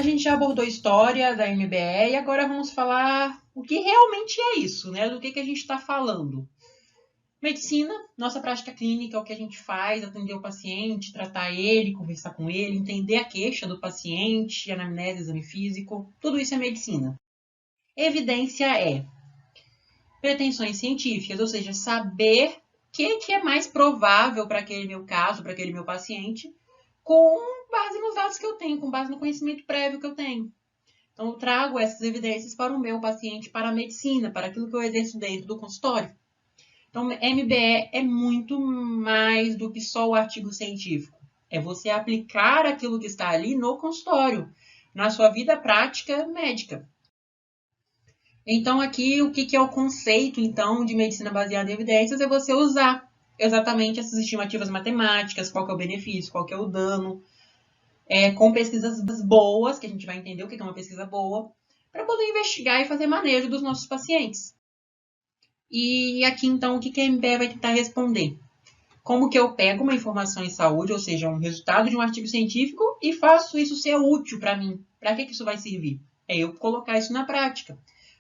gente já abordou a história da MBE e agora vamos falar o que realmente é isso, né? Do que a gente está falando. Medicina, nossa prática clínica, é o que a gente faz, atender o paciente, tratar ele, conversar com ele, entender a queixa do paciente, anamnese, exame físico, tudo isso é medicina. Evidência é pretensões científicas, ou seja, saber o que é mais provável para aquele meu caso, para aquele meu paciente, com base nos dados que eu tenho, com base no conhecimento prévio que eu tenho. Então, eu trago essas evidências para o meu paciente, para a medicina, para aquilo que eu exerço dentro do consultório. Então, MBE é muito mais do que só o artigo científico. É você aplicar aquilo que está ali no consultório, na sua vida prática médica. Então, aqui, o que é o conceito, então, de medicina baseada em evidências? É você usar exatamente essas estimativas matemáticas, qual que é o benefício, qual que é o dano, com pesquisas boas, que a gente vai entender o que é uma pesquisa boa, para poder investigar e fazer manejo dos nossos pacientes. E aqui, então, o que a MBE vai tentar responder? Como que eu pego uma informação em saúde, ou seja, um resultado de um artigo científico, e faço isso ser útil para mim? Para que isso vai servir? É eu colocar isso na prática.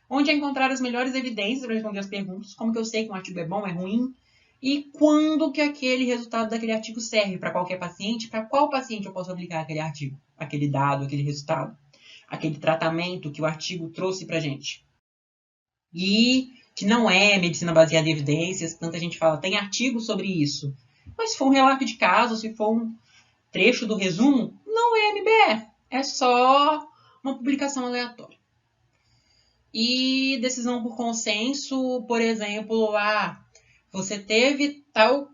Onde encontrar as melhores evidências para responder as perguntas, como que eu sei que um artigo é bom, é ruim, e quando que aquele resultado daquele artigo serve para qualquer paciente, para qual paciente eu posso aplicar aquele artigo, aquele dado, aquele resultado, aquele tratamento que o artigo trouxe para a gente. E que não é medicina baseada em evidências, tanta gente fala, tem artigo sobre isso. Mas se for um relato de caso, se for um trecho do resumo, não é MBE, é só uma publicação aleatória. E decisão por consenso, por exemplo, você teve tal,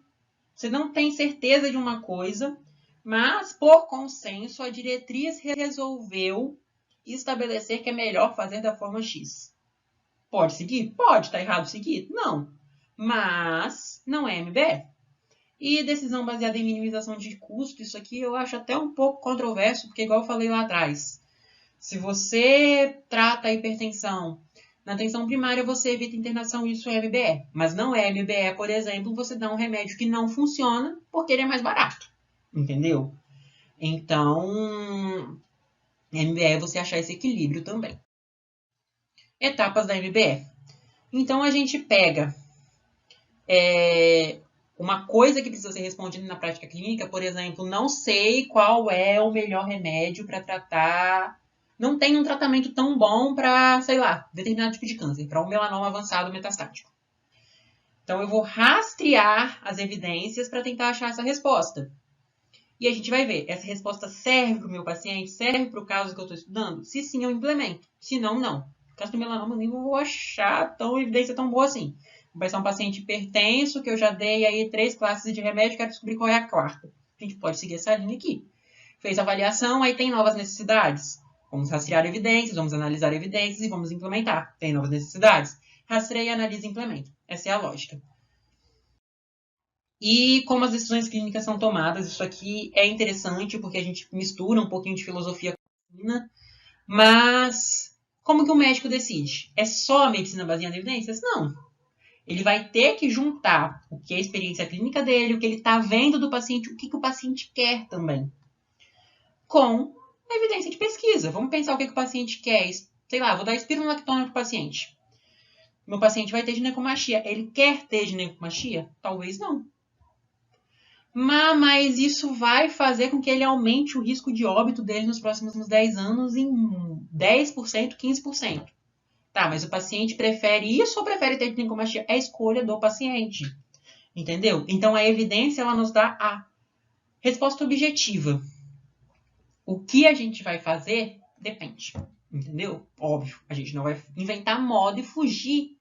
você não tem certeza de uma coisa, mas por consenso a diretriz resolveu estabelecer que é melhor fazer da forma X. Pode seguir? Pode. Tá errado seguir? Não. Mas não é MBE. E decisão baseada em minimização de custo, isso aqui eu acho até um pouco controverso, porque igual eu falei lá atrás, se você trata a hipertensão na atenção primária, você evita internação, isso é MBE. Mas não é MBE, por exemplo, você dá um remédio que não funciona porque ele é mais barato. Entendeu? Então, MBE é você achar esse equilíbrio também. Etapas da MBE. Então, a gente pega uma coisa que precisa ser respondida na prática clínica, por exemplo, não sei qual é o melhor remédio para tratar. Não tem um tratamento tão bom para, sei lá, determinado tipo de câncer, para um melanoma avançado metastático. Então, eu vou rastrear as evidências para tentar achar essa resposta. E a gente vai ver, essa resposta serve para o meu paciente? Serve para o caso que eu estou estudando? Se sim, eu implemento. Se não, não. No caso do melanoma, eu nem vou achar evidência tão boa assim. Vai ser um paciente hipertenso, que eu já dei aí 3 classes de remédio, quero descobrir qual é a 4ª. A gente pode seguir essa linha aqui. Fez a avaliação, aí tem novas necessidades. Vamos rastrear evidências, vamos analisar evidências e vamos implementar. Tem novas necessidades? Rastreia, analisa e implementa. Essa é a lógica. E como as decisões clínicas são tomadas, isso aqui é interessante porque a gente mistura um pouquinho de filosofia com medicina, mas como que o médico decide? É só a medicina baseada em evidências? Não. Ele vai ter que juntar o que é a experiência clínica dele, o que ele está vendo do paciente, o que o paciente quer também, com a evidência de pesquisa. Vamos pensar o que o paciente quer. Sei lá, vou dar espironolactona para o paciente. Meu paciente vai ter ginecomastia. Ele quer ter ginecomastia? Talvez não. Mas isso vai fazer com que ele aumente o risco de óbito dele nos próximos 10 anos em 10%, 15%. Tá, mas o paciente prefere isso ou prefere ter ginecomastia? É a escolha do paciente. Entendeu? Então, a evidência ela nos dá a resposta objetiva. O que a gente vai fazer depende. Entendeu? Óbvio, a gente não vai inventar moda e fugir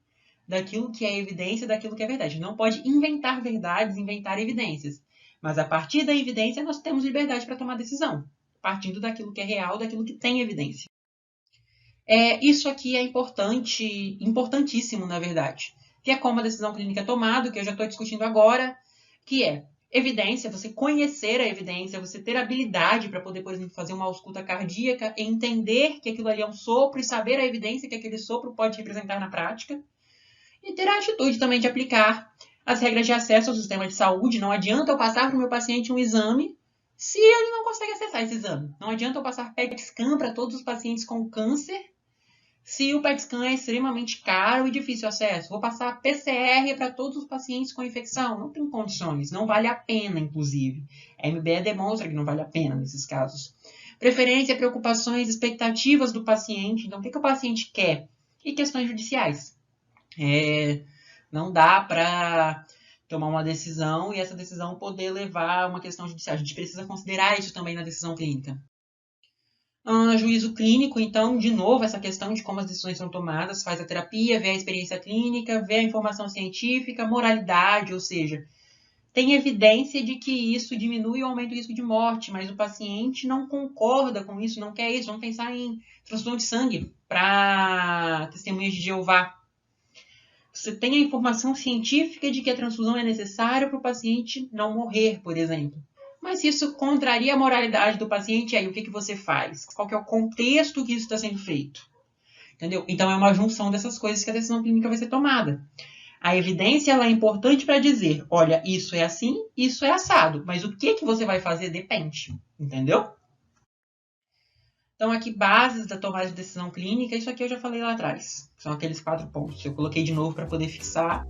daquilo que é evidência, daquilo que é verdade. Não pode inventar verdades, inventar evidências. Mas a partir da evidência, nós temos liberdade para tomar decisão. Partindo daquilo que é real, daquilo que tem evidência. Isso aqui é importante, importantíssimo, na verdade. Que é como a decisão clínica é tomada, que eu já estou discutindo agora, que é evidência, você conhecer a evidência, você ter habilidade para poder, por exemplo, fazer uma ausculta cardíaca, entender que aquilo ali é um sopro e saber a evidência que aquele sopro pode representar na prática. E ter a atitude também de aplicar as regras de acesso ao sistema de saúde. Não adianta eu passar para o meu paciente um exame se ele não consegue acessar esse exame. Não adianta eu passar PET scan para todos os pacientes com câncer se o PET scan é extremamente caro e difícil acesso. Vou passar PCR para todos os pacientes com infecção. Não tem condições, não vale a pena, inclusive. A MBE demonstra que não vale a pena nesses casos. Preferência, preocupações, expectativas do paciente. Então, o que o paciente quer? E questões judiciais. Não dá para tomar uma decisão e essa decisão poder levar a uma questão judicial. A gente precisa considerar isso também na decisão clínica. Juízo clínico, então, de novo, essa questão de como as decisões são tomadas, faz a terapia, vê a experiência clínica, vê a informação científica, moralidade, ou seja, tem evidência de que isso diminui ou aumenta o risco de morte, mas o paciente não concorda com isso, não quer isso. Vamos pensar em transfusão de sangue para testemunhas de Jeová. Você tem a informação científica de que a transfusão é necessária para o paciente não morrer, por exemplo. Mas isso contraria a moralidade do paciente, aí o que você faz? Qual que é o contexto que isso está sendo feito? Entendeu? Então é uma junção dessas coisas que a decisão clínica vai ser tomada. A evidência ela é importante para dizer, olha, isso é assim, isso é assado, mas o que você vai fazer depende, entendeu? Então aqui, bases da tomada de decisão clínica, isso aqui eu já falei lá atrás. São aqueles 4 pontos. Eu coloquei de novo para poder fixar.